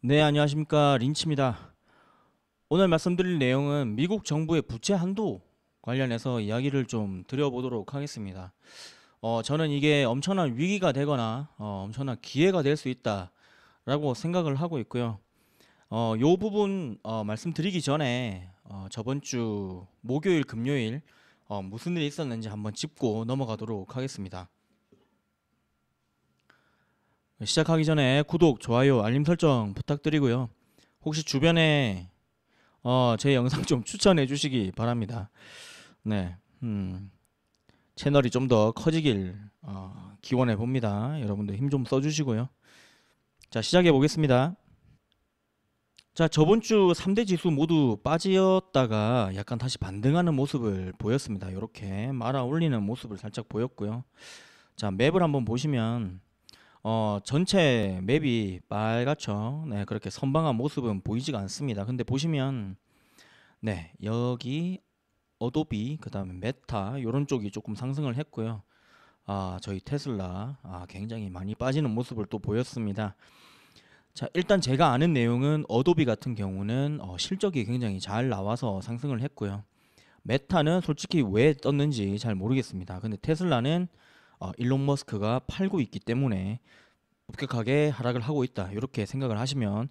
네, 안녕하십니까. 린치입니다. 오늘 말씀드릴 내용은 미국 정부의 부채 한도 관련해서 이야기를 좀 드려보도록 하겠습니다. 저는 이게 엄청난 위기가 되거나 엄청난 기회가 될 수 있다라고 생각을 하고 있고요. 요 부분 말씀드리기 전에 저번 주 목요일, 금요일 무슨 일이 있었는지 한번 짚고 넘어가도록 하겠습니다. 시작하기 전에 구독, 좋아요, 알림 설정 부탁드리고요. 혹시 주변에 제 영상 좀 추천해 주시기 바랍니다. 네, 채널이 좀 더 커지길 기원해 봅니다. 여러분들 힘 좀 써주시고요. 자, 시작해 보겠습니다. 자, 저번 주 3대 지수 모두 빠지었다가 약간 다시 반등하는 모습을 보였습니다. 이렇게 말아 올리는 모습을 살짝 보였고요. 자, 맵을 한번 보시면 전체 맵이 빨갛죠. 네, 그렇게 선방한 모습은 보이지가 않습니다. 근데 보시면 네, 여기 어도비, 그다음에 메타 요런 쪽이 조금 상승을 했고요. 저희 테슬라 굉장히 많이 빠지는 모습을 또 보였습니다. 자, 일단 제가 아는 내용은 어도비 같은 경우는 실적이 굉장히 잘 나와서 상승을 했고요. 메타는 솔직히 왜 떴는지 잘 모르겠습니다. 근데 테슬라는 일론 머스크가 팔고 있기 때문에 급격하게 하락을 하고 있다. 이렇게 생각을 하시면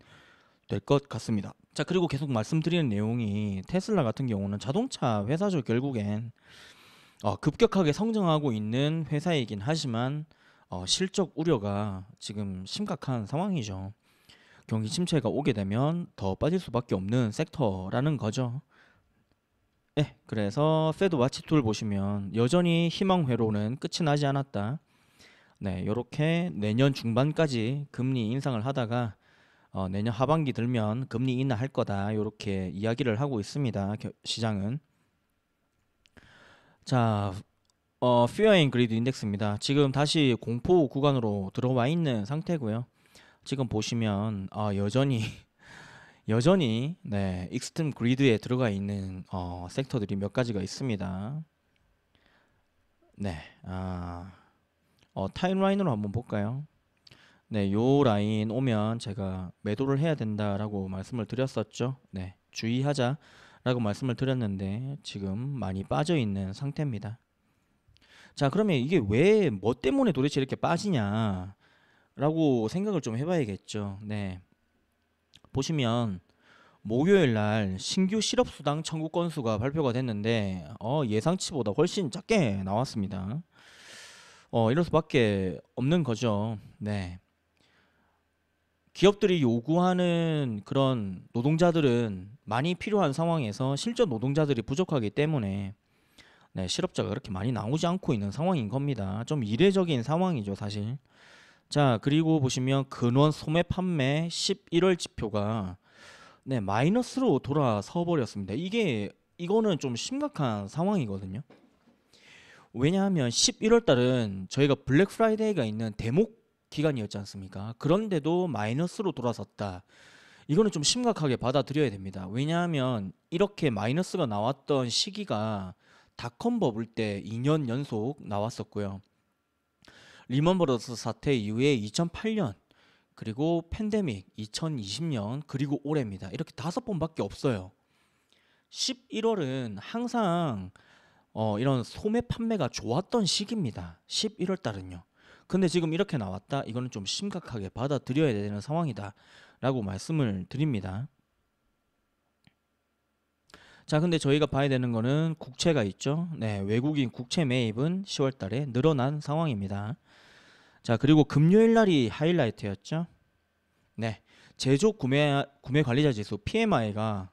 될 것 같습니다. 자, 그리고 계속 말씀드리는 내용이 테슬라 같은 경우는 자동차 회사죠. 결국엔 급격하게 성장하고 있는 회사이긴 하지만 실적 우려가 지금 심각한 상황이죠. 경기 침체가 오게 되면 더 빠질 수밖에 없는 섹터라는 거죠. 네, 그래서 페드 와치툴 보시면 여전히 희망회로는 끝이 나지 않았다. 네, 이렇게 내년 중반까지 금리 인상을 하다가 내년 하반기 들면 금리 인하할 거다. 이렇게 이야기를 하고 있습니다. 시장은. 자, Fear and Greed 인덱스입니다. 지금 다시 공포 구간으로 들어와 있는 상태고요. 지금 보시면 여전히 여전히 네, 익스트림 그리드에 들어가 있는 섹터들이 몇 가지가 있습니다. 네, 타임라인으로 한번 볼까요? 네, 요 라인 오면 제가 매도를 해야 된다라고 말씀을 드렸었죠. 네, 주의하자라고 말씀을 드렸는데 지금 많이 빠져 있는 상태입니다. 자, 그러면 이게 왜, 뭐 때문에 도대체 이렇게 빠지냐라고 생각을 좀 해봐야겠죠. 네, 보시면 목요일 날 신규 실업수당 청구 건수가 발표가 됐는데 예상치보다 훨씬 작게 나왔습니다. 이럴 수밖에 없는 거죠. 네. 기업들이 요구하는 그런 노동자들은 많이 필요한 상황에서 실전 노동자들이 부족하기 때문에 네, 실업자가 그렇게 많이 나오지 않고 있는 상황인 겁니다. 좀 이례적인 상황이죠, 사실. 자, 그리고 보시면 근원 소매 판매 11월 지표가 네, 마이너스로 돌아서 버렸습니다. 이거는 좀 심각한 상황이거든요. 왜냐하면 11월 달은 저희가 블랙 프라이데이가 있는 대목 기간이었지 않습니까? 그런데도 마이너스로 돌아섰다. 이거는 좀 심각하게 받아들여야 됩니다. 왜냐하면 이렇게 마이너스가 나왔던 시기가 닷컴 버블 때 2년 연속 나왔었고요. 리먼 브러더스 사태 이후에 2008년, 그리고 팬데믹 2020년, 그리고 올해입니다. 이렇게 5번밖에 없어요. 11월은 항상 이런 소매 판매가 좋았던 시기입니다. 11월 달은요. 근데 지금 이렇게 나왔다? 이거는 좀 심각하게 받아들여야 되는 상황이다 라고 말씀을 드립니다. 자, 근데 저희가 봐야 되는 거는 국채가 있죠. 네, 외국인 국채 매입은 10월 달에 늘어난 상황입니다. 자, 그리고 금요일 날이 하이라이트였죠. 네, 제조 구매 관리자 지수 PMI가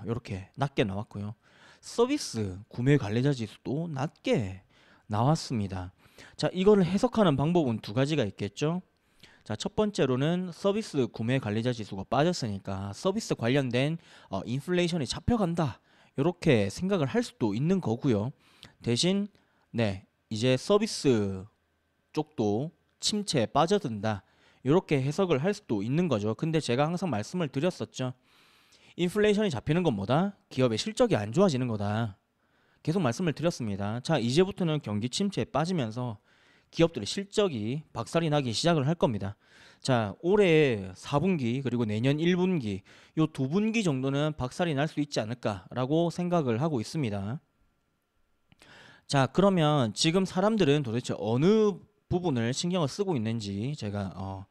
이렇게 낮게 나왔고요. 서비스 구매 관리자 지수도 낮게 나왔습니다. 자, 이거를 해석하는 방법은 두 가지가 있겠죠. 자, 첫 번째로는 서비스 구매 관리자 지수가 빠졌으니까 서비스 관련된 인플레이션이 잡혀간다. 이렇게 생각을 할 수도 있는 거고요. 대신 네, 이제 서비스 쪽도 침체에 빠져든다. 이렇게 해석을 할 수도 있는 거죠. 근데 제가 항상 말씀을 드렸었죠. 인플레이션이 잡히는 건 뭐다? 기업의 실적이 안 좋아지는 거다. 계속 말씀을 드렸습니다. 자, 이제부터는 경기 침체에 빠지면서 기업들의 실적이 박살이 나기 시작을 할 겁니다. 자, 올해 4분기 그리고 내년 1분기 요 두 분기 정도는 박살이 날 수 있지 않을까라고 생각을 하고 있습니다. 자, 그러면 지금 사람들은 도대체 어느 부분을 신경을 쓰고 있는지 제가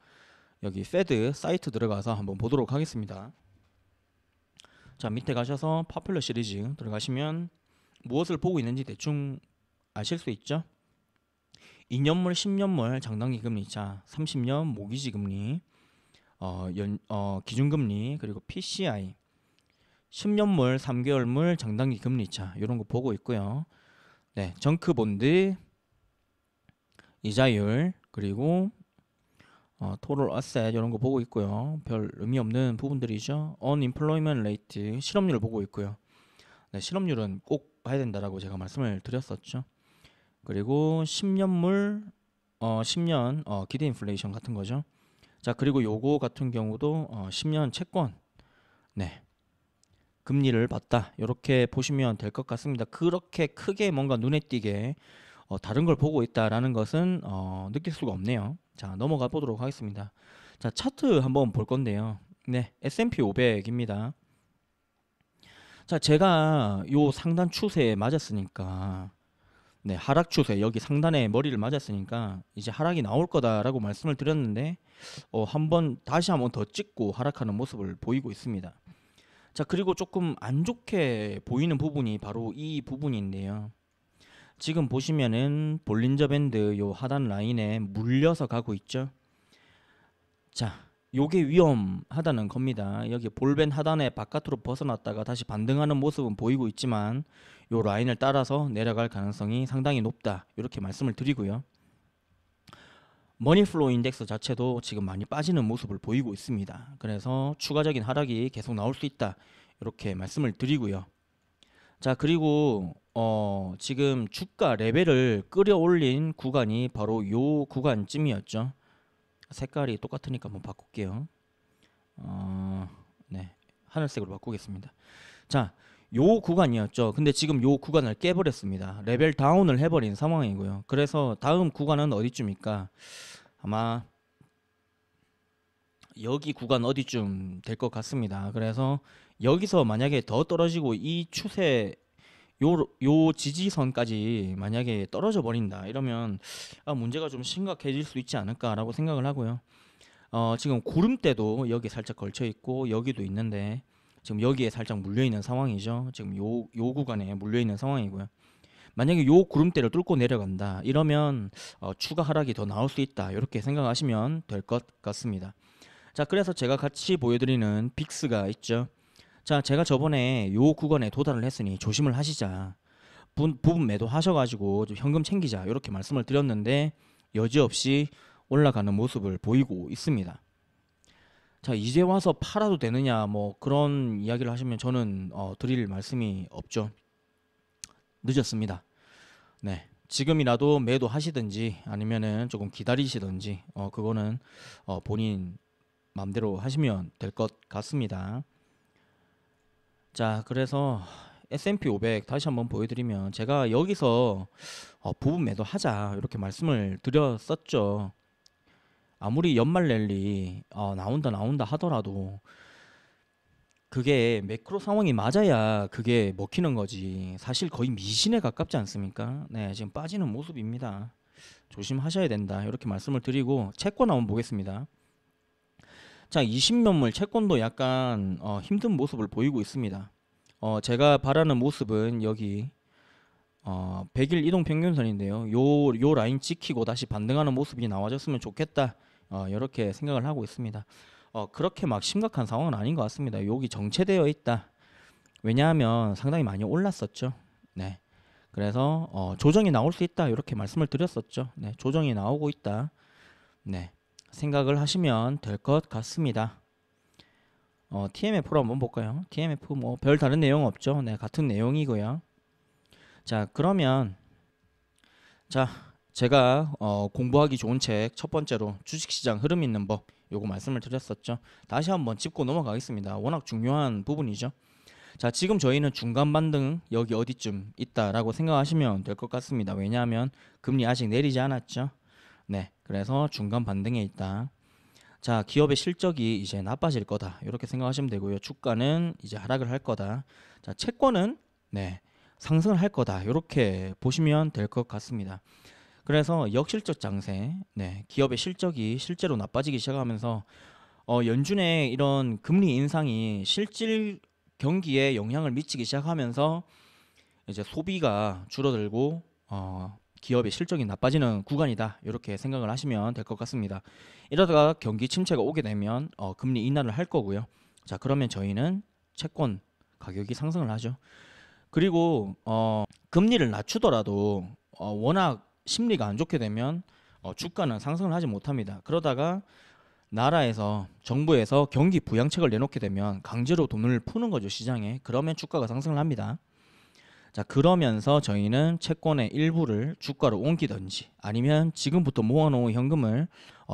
여기 페드 사이트 들어가서 한번 보도록 하겠습니다. 자, 밑에 가셔서 파퓰러 시리즈 들어가시면 무엇을 보고 있는지 대충 아실 수 있죠? 2년물, 10년물 장단기 금리, 자 30년 모기지 금리, 기준금리, 그리고 PCI, 10년물, 3개월물 장단기 금리 차 이런 거 보고 있고요. 네, 정크본드, 이자율, 그리고 토럴 어셋 이런 거 보고 있고요. 별 의미 없는 부분들이죠. unemployment rate, 실업률을 보고 있고요. 네, 실업률은 꼭 봐야 된다라고 제가 말씀을 드렸었죠. 그리고 10년물, 10년 기대 인플레이션 같은 거죠. 자, 그리고 요거 같은 경우도 10년 채권, 네, 금리를 봤다 이렇게 보시면 될 것 같습니다. 그렇게 크게 뭔가 눈에 띄게 다른 걸 보고 있다라는 것은 느낄 수가 없네요. 자, 넘어가 보도록 하겠습니다. 자, 차트 한번 볼 건데요. 네, S&P 500입니다. 자, 제가 요 상단 추세에 맞았으니까, 네, 하락 추세 여기 상단에 머리를 맞았으니까 이제 하락이 나올 거다라고 말씀을 드렸는데 다시 한번 더 찍고 하락하는 모습을 보이고 있습니다. 자, 그리고 조금 안 좋게 보이는 부분이 바로 이 부분인데요. 지금 보시면은 볼린저 밴드 요 하단 라인에 물려서 가고 있죠. 자, 요게 위험하다는 겁니다. 여기 볼밴 하단에 바깥으로 벗어났다가 다시 반등하는 모습은 보이고 있지만 요 라인을 따라서 내려갈 가능성이 상당히 높다 이렇게 말씀을 드리고요. 머니플로우 인덱스 자체도 지금 많이 빠지는 모습을 보이고 있습니다. 그래서 추가적인 하락이 계속 나올 수 있다 이렇게 말씀을 드리고요. 자, 그리고 지금 주가 레벨을 끌어올린 구간이 바로 요 구간쯤이었죠. 색깔이 똑같으니까 한번 바꿀게요. 네, 하늘색으로 바꾸겠습니다. 자, 요 구간이었죠. 근데 지금 요 구간을 깨버렸습니다. 레벨 다운을 해버린 상황이고요. 그래서 다음 구간은 어디쯤일까? 아마 여기 구간 어디쯤 될 것 같습니다. 그래서 여기서 만약에 더 떨어지고 이 추세 요 지지선까지 만약에 떨어져 버린다 이러면 문제가 좀 심각해질 수 있지 않을까라고 생각을 하고요. 지금 구름대도 여기 살짝 걸쳐 있고 여기도 있는데 지금 여기에 살짝 물려 있는 상황이죠. 지금 요 구간에 물려 있는 상황이고요. 만약에 요 구름대를 뚫고 내려간다 이러면 추가 하락이 더 나올 수 있다 이렇게 생각하시면 될 것 같습니다. 자, 그래서 제가 같이 보여드리는 빅스가 있죠. 자, 제가 저번에 요 구간에 도달을 했으니 조심을 하시자, 부분 매도 하셔가지고 좀 현금 챙기자 이렇게 말씀을 드렸는데 여지없이 올라가는 모습을 보이고 있습니다. 자, 이제 와서 팔아도 되느냐 뭐 그런 이야기를 하시면 저는 드릴 말씀이 없죠. 늦었습니다. 네, 지금이라도 매도 하시든지 아니면은 조금 기다리시든지 그거는 본인 마음대로 하시면 될 것 같습니다. 자, 그래서 S&P 500 다시 한번 보여드리면 제가 여기서 부분 매도 하자 이렇게 말씀을 드렸었죠. 아무리 연말 랠리 나온다 하더라도 그게 매크로 상황이 맞아야 그게 먹히는 거지. 사실 거의 미신에 가깝지 않습니까? 네, 지금 빠지는 모습입니다. 조심하셔야 된다 이렇게 말씀을 드리고 채권 한번 보겠습니다. 자, 20년물 채권도 약간 힘든 모습을 보이고 있습니다. 제가 바라는 모습은 여기 100일 이동평균선인데요. 요 라인 지키고 다시 반등하는 모습이 나와줬으면 좋겠다 이렇게 생각을 하고 있습니다. 그렇게 막 심각한 상황은 아닌 것 같습니다. 여기 정체되어 있다. 왜냐하면 상당히 많이 올랐었죠. 네, 그래서 조정이 나올 수 있다 이렇게 말씀을 드렸었죠. 네, 조정이 나오고 있다. 네, 생각을 하시면 될 것 같습니다. TMF로 한번 볼까요? TMF 뭐 별 다른 내용 없죠. 네, 같은 내용이고요. 자, 그러면 자, 제가 공부하기 좋은 책 첫 번째로 주식시장 흐름 있는 법 요거 말씀을 드렸었죠. 다시 한번 짚고 넘어가겠습니다. 워낙 중요한 부분이죠. 자, 지금 저희는 중간 반등 여기 어디쯤 있다라고 생각하시면 될 것 같습니다. 왜냐하면 금리 아직 내리지 않았죠. 네, 그래서 중간 반등에 있다. 자, 기업의 실적이 이제 나빠질 거다. 이렇게 생각하시면 되고요. 주가는 이제 하락을 할 거다. 자, 채권은 네, 상승을 할 거다. 이렇게 보시면 될 것 같습니다. 그래서 역실적 장세, 네, 기업의 실적이 실제로 나빠지기 시작하면서 연준의 이런 금리 인상이 실질 경기에 영향을 미치기 시작하면서 이제 소비가 줄어들고 기업의 실적이 나빠지는 구간이다. 이렇게 생각을 하시면 될 것 같습니다. 이러다가 경기 침체가 오게 되면 금리 인하를 할 거고요. 자, 그러면 저희는 채권 가격이 상승을 하죠. 그리고 금리를 낮추더라도 워낙 심리가 안 좋게 되면 주가는 상승을 하지 못합니다. 그러다가 나라에서 정부에서 경기 부양책을 내놓게 되면 강제로 돈을 푸는 거죠, 시장에. 그러면 주가가 상승을 합니다. 자, 그러면서 저희는 채권의 일부를 주가로 옮기든지 아니면 지금부터 모아놓은 현금을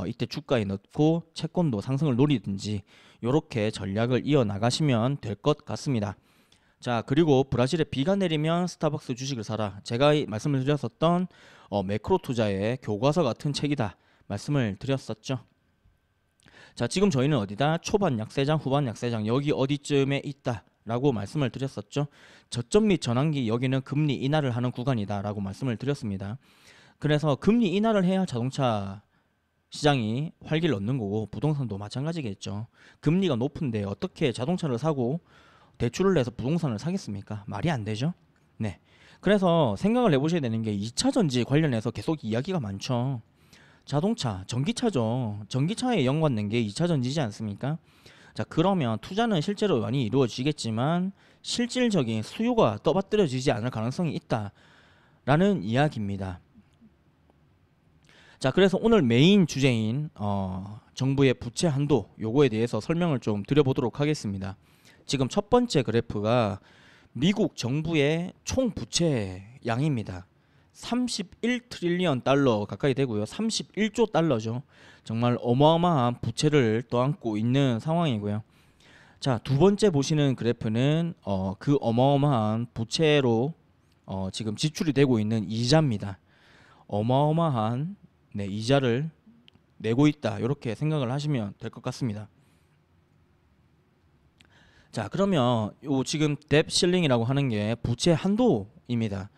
이때 주가에 넣고 채권도 상승을 노리든지 이렇게 전략을 이어나가시면 될 것 같습니다. 자, 그리고 브라질에 비가 내리면 스타벅스 주식을 사라. 제가 말씀을 드렸었던 매크로 투자의 교과서 같은 책이다 말씀을 드렸었죠. 자, 지금 저희는 어디다? 초반 약세장, 후반 약세장, 여기 어디쯤에 있다 라고 말씀을 드렸었죠. 저점 및 전환기, 여기는 금리 인하를 하는 구간이다 라고 말씀을 드렸습니다. 그래서 금리 인하를 해야 자동차 시장이 활기를 얻는 거고 부동산도 마찬가지겠죠. 금리가 높은데 어떻게 자동차를 사고 대출을 내서 부동산을 사겠습니까? 말이 안 되죠. 네. 그래서 생각을 해보셔야 되는 게 2차 전지 관련해서 계속 이야기가 많죠. 자동차, 전기차죠. 전기차에 연관된 게 2차 전지지 않습니까? 자, 그러면 투자는 실제로 많이 이루어지겠지만 실질적인 수요가 떠받들여지지 않을 가능성이 있다라는 이야기입니다. 자, 그래서 오늘 메인 주제인 정부의 부채 한도 요거에 대해서 설명을 좀 드려보도록 하겠습니다. 지금 첫 번째 그래프가 미국 정부의 총 부채 양입니다. 31트릴리언 달러 가까이 되고요. 31조 달러죠. 정말 어마어마한 부채를 떠안고 있는 상황이고요. 자, 두 번째 보시는 그래프는 그 어마어마한 부채로 지금 지출이 되고 있는 이자입니다. 어마어마한 이자를 내고 있다. 이렇게 생각을 하시면 될 것 같습니다. 자, 그러면 요 지금 뎁 실링이라고 하는 게 부채 한도입니다.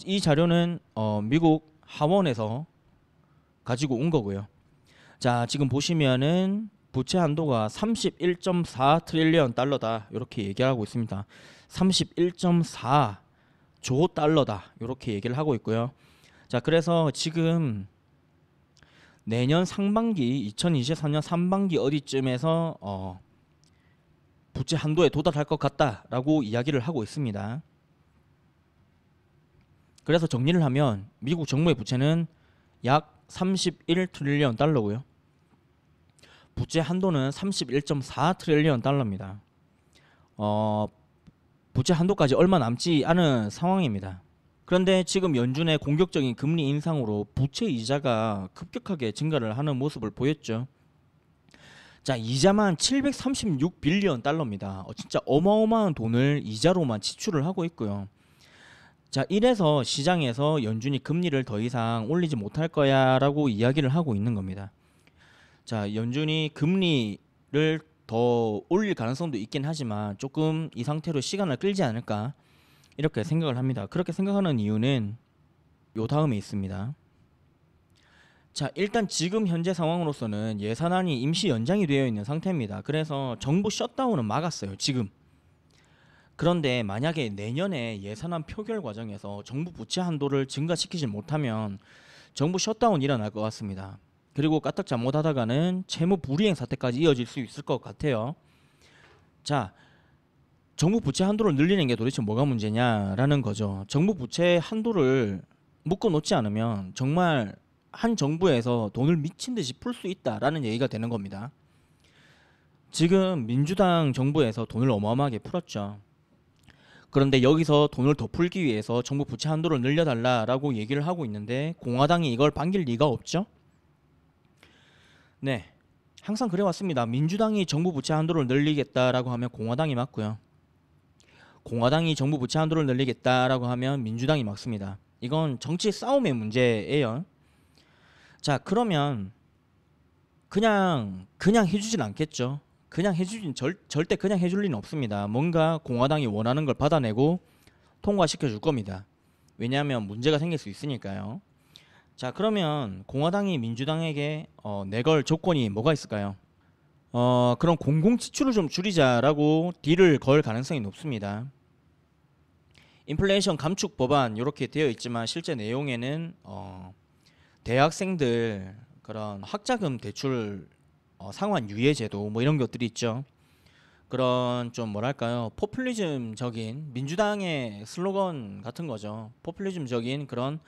이 자료는 미국 하원에서 가지고 온 거고요. 자, 지금 보시면은 부채 한도가 31.4 트릴리언 달러다. 이렇게 얘기하고 있습니다. 31.4조 달러다. 이렇게 얘기를 하고 있고요. 자, 그래서 지금 내년 상반기 2024년 상반기 어디쯤에서 부채 한도에 도달할 것 같다라고 이야기를 하고 있습니다. 그래서 정리를 하면 미국 정부의 부채는 약 31 트릴리언 달러고요. 부채 한도는 31.4 트릴리언 달러입니다. 부채 한도까지 얼마 남지 않은 상황입니다. 그런데 지금 연준의 공격적인 금리 인상으로 부채 이자가 급격하게 증가를 하는 모습을 보였죠. 자, 이자만 736 빌리언 달러입니다. 진짜 어마어마한 돈을 이자로만 지출을 하고 있고요. 자, 이래서 시장에서 연준이 금리를 더 이상 올리지 못할 거야 라고 이야기를 하고 있는 겁니다. 자, 연준이 금리를 더 올릴 가능성도 있긴 하지만 조금 이 상태로 시간을 끌지 않을까 이렇게 생각을 합니다. 그렇게 생각하는 이유는 요 다음에 있습니다. 자, 일단 지금 현재 상황으로서는 예산안이 임시 연장이 되어 있는 상태입니다. 그래서 정부 셧다운은 막았어요, 지금. 그런데 만약에 내년에 예산안 표결 과정에서 정부 부채 한도를 증가시키지 못하면 정부 셧다운 일어날 것 같습니다. 그리고 까딱 잘못하다가는 채무 불이행 사태까지 이어질 수 있을 것 같아요. 자, 정부 부채 한도를 늘리는 게 도대체 뭐가 문제냐라는 거죠. 정부 부채 한도를 묶어놓지 않으면 정말 한 정부에서 돈을 미친 듯이 풀 수 있다라는 얘기가 되는 겁니다. 지금 민주당 정부에서 돈을 어마어마하게 풀었죠. 그런데 여기서 돈을 더 풀기 위해서 정부 부채 한도를 늘려달라라고 얘기를 하고 있는데 공화당이 이걸 반길 리가 없죠. 네, 항상 그래왔습니다. 민주당이 정부 부채 한도를 늘리겠다라고 하면 공화당이 맞고요. 공화당이 정부 부채 한도를 늘리겠다라고 하면 민주당이 맞습니다. 이건 정치 싸움의 문제예요. 자, 그러면 그냥 해주진 않겠죠. 그냥 해주진 절대 그냥 해줄 리는 없습니다. 뭔가 공화당이 원하는 걸 받아내고 통과시켜 줄 겁니다. 왜냐하면 문제가 생길 수 있으니까요. 자, 그러면 공화당이 민주당에게 내걸 조건이 뭐가 있을까요? 그럼 공공 지출을 좀 줄이자라고 딜을 걸 가능성이 높습니다. 인플레이션 감축 법안 이렇게 되어 있지만 실제 내용에는 대학생들 그런 학자금 대출 상환 유예 제도 뭐 이런 것들이 있죠. 그런 좀 뭐랄까요, 포퓰리즘적인 민주당의 슬로건 같은 거죠. 포퓰리즘적인 그런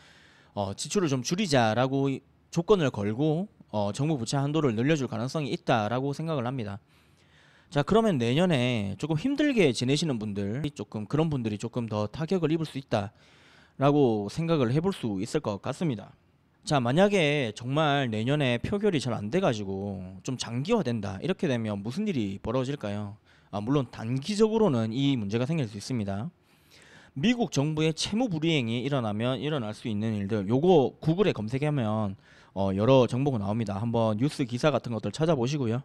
지출을 좀 줄이자라고 조건을 걸고 정부 부채 한도를 늘려줄 가능성이 있다라고 생각을 합니다. 자, 그러면 내년에 조금 힘들게 지내시는 분들, 조금 그런 분들이 조금 더 타격을 입을 수 있다라고 생각을 해볼 수 있을 것 같습니다. 자, 만약에 정말 내년에 표결이 잘 안 돼가지고 좀 장기화된다 이렇게 되면 무슨 일이 벌어질까요? 물론 단기적으로는 이 문제가 생길 수 있습니다. 미국 정부의 채무 불이행이 일어나면 일어날 수 있는 일들, 요거 구글에 검색하면 여러 정보가 나옵니다. 한번 뉴스 기사 같은 것들 찾아보시고요.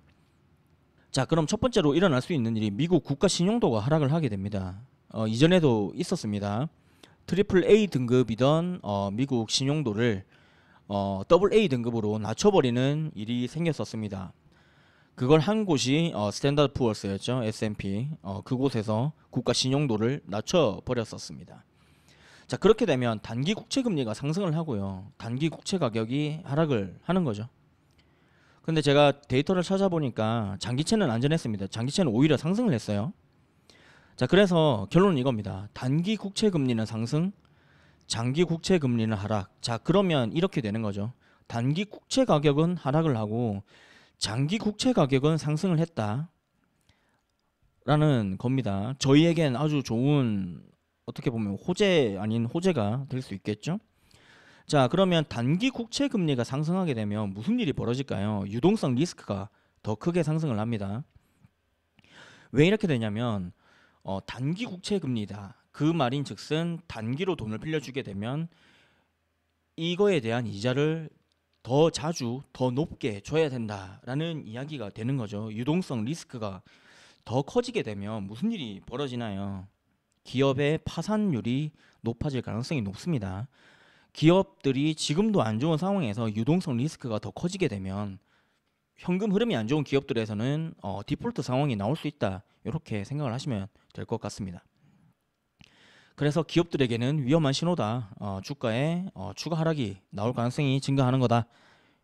자, 그럼 첫 번째로 일어날 수 있는 일이 미국 국가 신용도가 하락을 하게 됩니다. 이전에도 있었습니다. 트리플 A 등급이던 미국 신용도를 더블 A 등급으로 낮춰버리는 일이 생겼었습니다. 그걸 한 곳이 스탠다드 푸어스였죠. S&P. 그곳에서 국가 신용도를 낮춰버렸었습니다. 자, 그렇게 되면 단기 국채 금리가 상승을 하고요. 단기 국채 가격이 하락을 하는 거죠. 근데 제가 데이터를 찾아보니까 장기채는 안전했습니다. 장기채는 오히려 상승을 했어요. 자, 그래서 결론은 이겁니다. 단기 국채 금리는 상승, 장기 국채 금리는 하락. 자, 그러면 이렇게 되는 거죠. 단기 국채 가격은 하락을 하고 장기 국채 가격은 상승을 했다라는 겁니다. 저희에겐 아주 좋은, 어떻게 보면 호재 아닌 호재가 될 수 있겠죠. 자, 그러면 단기 국채 금리가 상승하게 되면 무슨 일이 벌어질까요? 유동성 리스크가 더 크게 상승을 합니다. 왜 이렇게 되냐면 단기 국채 금리다. 그 말인 즉슨 단기로 돈을 빌려주게 되면 이거에 대한 이자를 더 자주 더 높게 줘야 된다라는 이야기가 되는 거죠. 유동성 리스크가 더 커지게 되면 무슨 일이 벌어지나요? 기업의 파산율이 높아질 가능성이 높습니다. 기업들이 지금도 안 좋은 상황에서 유동성 리스크가 더 커지게 되면 현금 흐름이 안 좋은 기업들에서는 디폴트 상황이 나올 수 있다. 이렇게 생각을 하시면 될 것 같습니다. 그래서 기업들에게는 위험한 신호다. 주가에 추가 하락이 나올 가능성이 증가하는 거다.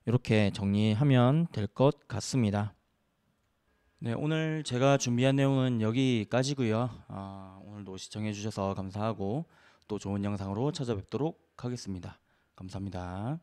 이렇게 정리하면 될 것 같습니다. 네, 오늘 제가 준비한 내용은 여기까지고요. 오늘도 시청해 주셔서 감사하고 또 좋은 영상으로 찾아뵙도록 하겠습니다. 감사합니다.